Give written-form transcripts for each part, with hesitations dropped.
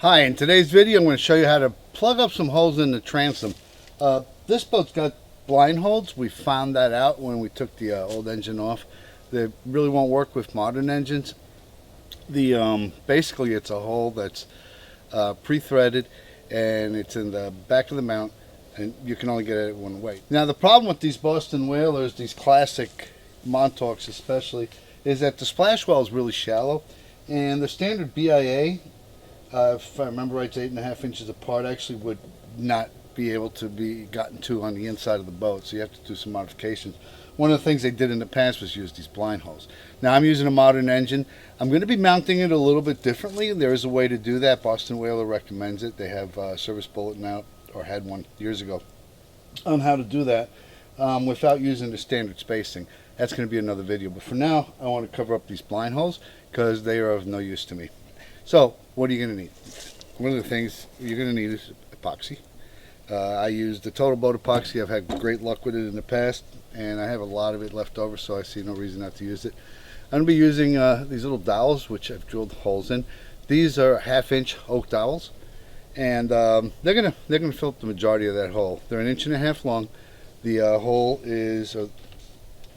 Hi, in today's video I'm going to show you how to plug up some holes in the transom. This boat's got blind holes. We found that out when we took the old engine off. They really won't work with modern engines. Basically it's a hole that's pre-threaded and it's in the back of the mount, and you can only get it one way. Now the problem with these Boston Whalers, these classic Montauks especially, is that the splash well is really shallow, and the standard BIA, if I remember right, it's 8.5 inches apart, actually would not be able to be gotten to on the inside of the boat, so you have to do some modifications. One of the things they did in the past was use these blind holes. Now I'm using a modern engine. I'm going to be mounting it a little bit differently. There is a way to do that. Boston Whaler recommends it. They have a service bulletin out, or had one years ago, on how to do that without using the standard spacing. That's going to be another video, but for now I want to cover up these blind holes because they are of no use to me. So what are you going to need? One of the things you're going to need is epoxy. I use the Total Boat epoxy. I've had great luck with it in the past, and I have a lot of it left over, so I see no reason not to use it. I'm going to be using these little dowels, which I've drilled holes in. These are 1/2-inch oak dowels, and they're gonna fill up the majority of that hole. They're 1.5 inches long. The hole is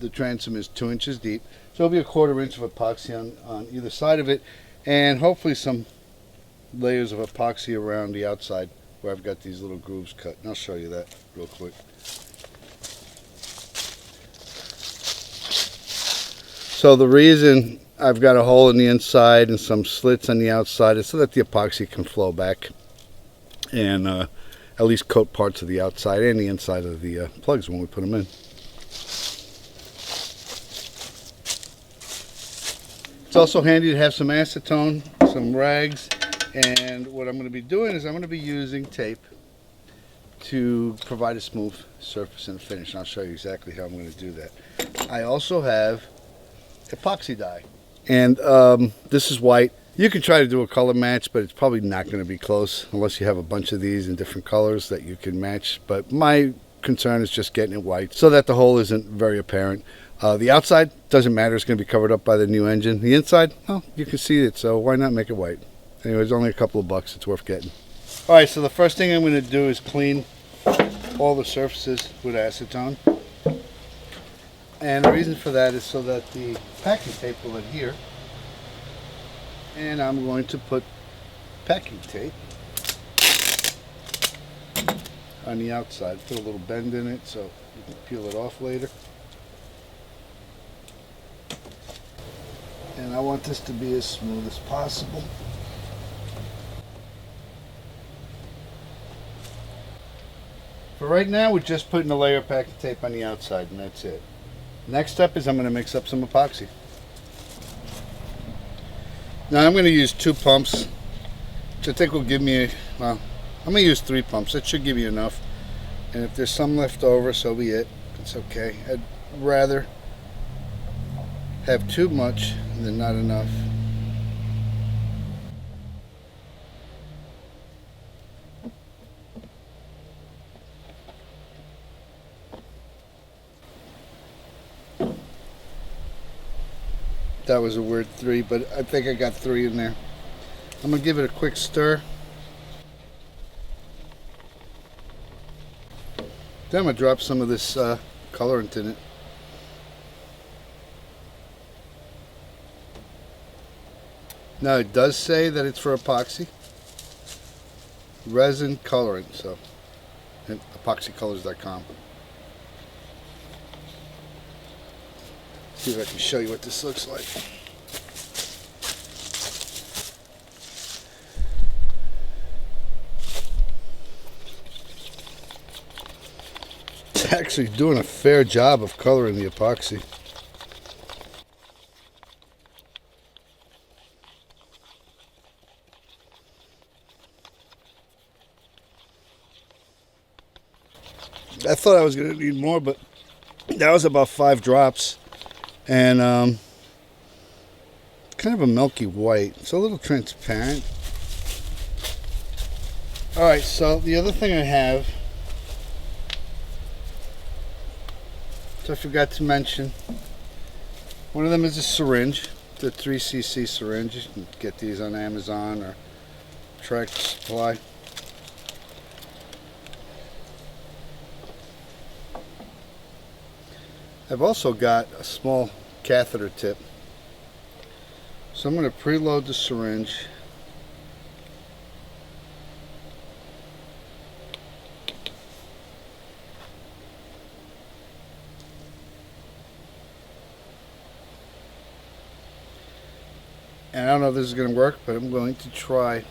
the transom is 2 inches deep, so it'll be 1/4 inch of epoxy on either side of it, and hopefully some layers of epoxy around the outside where I've got these little grooves cut, and I'll show you that real quick. So the reason I've got a hole in the inside and some slits on the outside is so that the epoxy can flow back and at least coat parts of the outside and the inside of the plugs when we put them in. It's also handy to have some acetone, some rags, and what I'm going to be doing is I'm going to be using tape to provide a smooth surface and finish, and I'll show you exactly how I'm going to do that. I also have epoxy dye, and this is white. You can try to do a color match, but it's probably not going to be close unless you have a bunch of these in different colors that you can match, but my concern is just getting it white so that the hole isn't very apparent. The outside doesn't matter, it's going to be covered up by the new engine. The inside, well, you can see it, so why not make it white? Anyway, it's only a couple of bucks, it's worth getting. Alright, so the first thing I'm going to do is clean all the surfaces with acetone. And the reason for that is so that the packing tape will adhere. And I'm going to put packing tape on the outside. Put a little bend in it so you can peel it off later. And I want this to be as smooth as possible. For right now, we're just putting a layer of packing tape on the outside, and that's it. Next step is I'm going to mix up some epoxy. Now I'm going to use 2 pumps, which I think will give me, well, I'm going to use 3 pumps. That should give you enough. And if there's some left over, so be it. It's okay. I'd rather have too much than not enough. That was a weird 3, but I think I got 3 in there. I'm going to give it a quick stir. Then I'm going to drop some of this colorant in it. Now it does say that it's for epoxy. Resin colorant, so at epoxycolors.com. See if I can show you what this looks like. It's actually doing a fair job of coloring the epoxy. I thought I was going to need more, but that was about 5 drops. And kind of a milky white. It's a little transparent. Alright, so the other thing I have, so I forgot to mention, one of them is a syringe, the 3cc syringe. You can get these on Amazon or Tractor Supply. I've also got a small catheter tip. So I'm going to preload the syringe. And I don't know if this is going to work, but I'm going to try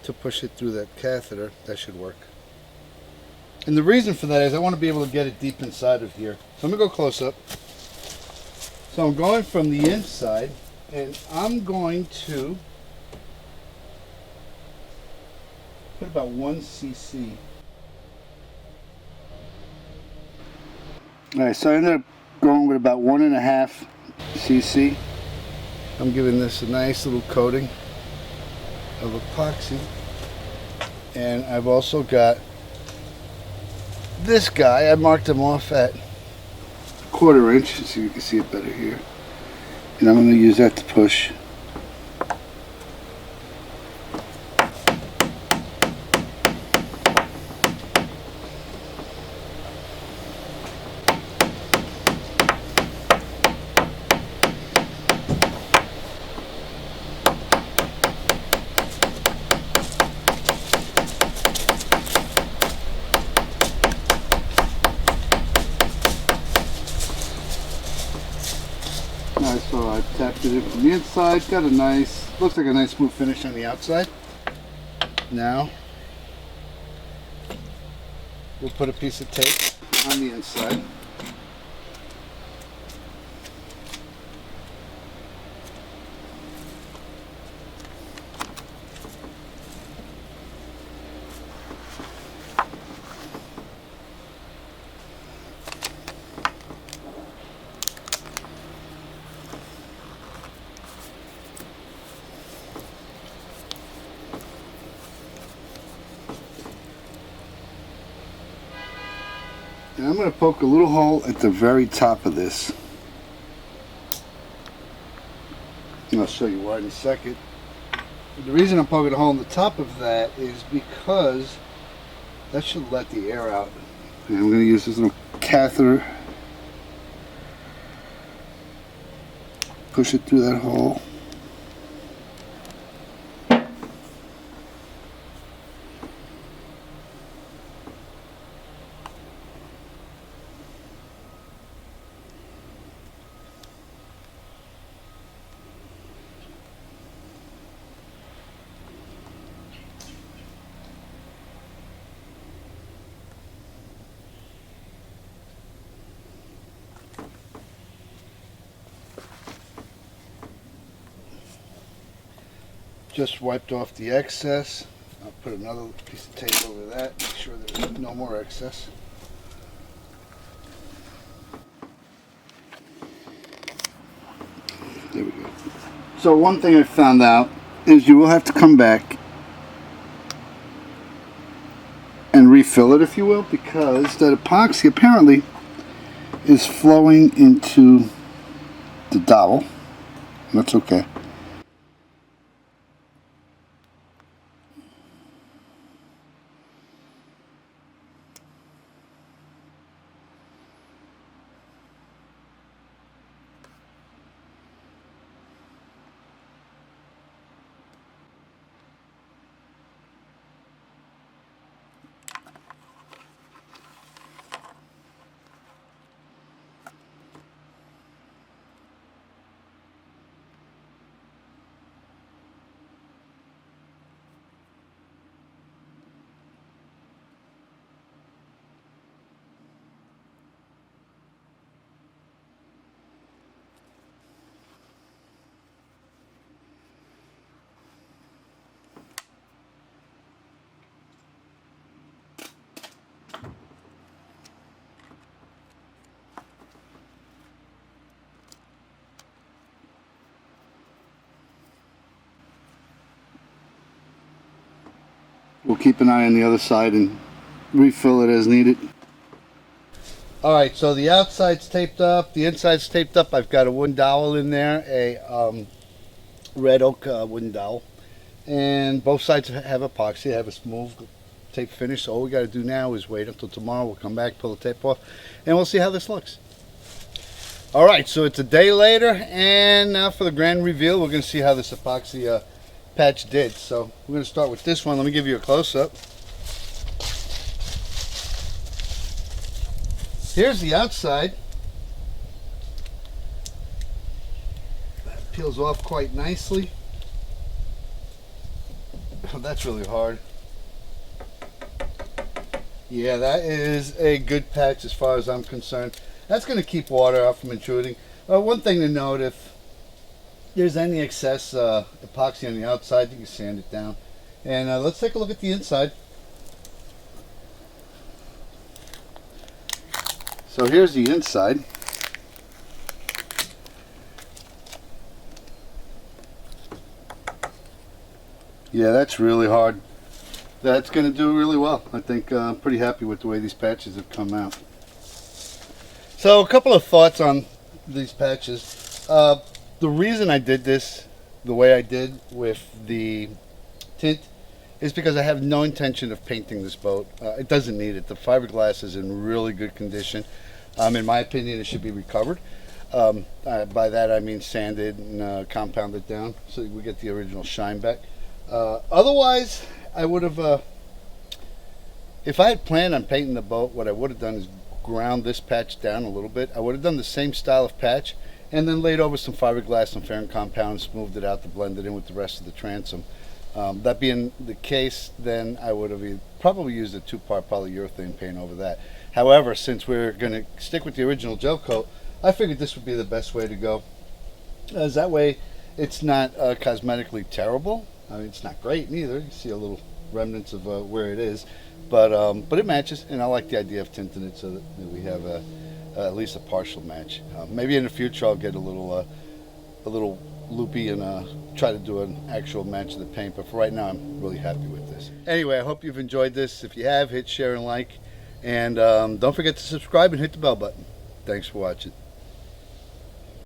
to push it through that catheter. That should work. And the reason for that is I want to be able to get it deep inside of here. So I'm going to go close up. So I'm going from the inside, and I'm going to put about 1 cc. Alright, so I ended up going with about 1.5 cc. I'm giving this a nice little coating of epoxy. And I've also got this guy. I marked him off at 1/4 inch so you can see it better here. And I'm going to use that to push. So I tapped it in from the inside, got a nice, looks like a nice smooth finish on the outside. Now, we'll put a piece of tape on the inside. And I'm going to poke a little hole at the very top of this. And I'll show you why in a second. But the reason I'm poking a hole in the top of that is because that should let the air out. And I'm going to use this little catheter. Push it through that hole. Just wiped off the excess. I'll put another piece of tape over that, make sure there's no more excess. There we go. So one thing I found out is you will have to come back and refill it, if you will, because that epoxy apparently is flowing into the dowel. That's okay. We'll keep an eye on the other side and refill it as needed. Alright, so the outside's taped up, the inside's taped up. I've got a wooden dowel in there, a red oak wooden dowel. and both sides have epoxy. I have a smooth tape finish, so all we got to do now is wait until tomorrow. We'll come back, pull the tape off, and we'll see how this looks. All right, so it's a day later, and now for the grand reveal. We're going to see how this epoxy patch did. So we're going to start with this one. Let me give you a close-up. Here's the outside. That peels off quite nicely. Oh, that's really hard. Yeah, that is a good patch as far as I'm concerned. That's going to keep water out from intruding. One thing to note, if there's any excess epoxy on the outside, you can sand it down. And let's take a look at the inside. So here's the inside. Yeah, that's really hard. That's going to do really well. I think I'm pretty happy with the way these patches have come out. So a couple of thoughts on these patches. The reason I did this the way I did with the tint is because I have no intention of painting this boat. It doesn't need it. The fiberglass is in really good condition. In my opinion, it should be recovered. By that I mean sanded and compounded down so we get the original shine back. Otherwise, I would have, if I had planned on painting the boat, what I would have done is ground this patch down a little bit. I would have done the same style of patch and then laid over some fiberglass and Farron compound, smoothed it out to blend it in with the rest of the transom. That being the case, then I would have probably used a 2-part polyurethane paint over that. However, since we're going to stick with the original gel coat, I figured this would be the best way to go. As that way, it's not cosmetically terrible. I mean, it's not great neither. You see a little remnants of where it is, but it matches, and I like the idea of tinting it so that we have at least a partial match. Maybe in the future I'll get a little loopy and try to do an actual match of the paint, but for right now I'm really happy with this. Anyway, I hope you've enjoyed this. If you have, hit share and like, and don't forget to subscribe and hit the bell button. Thanks for watching.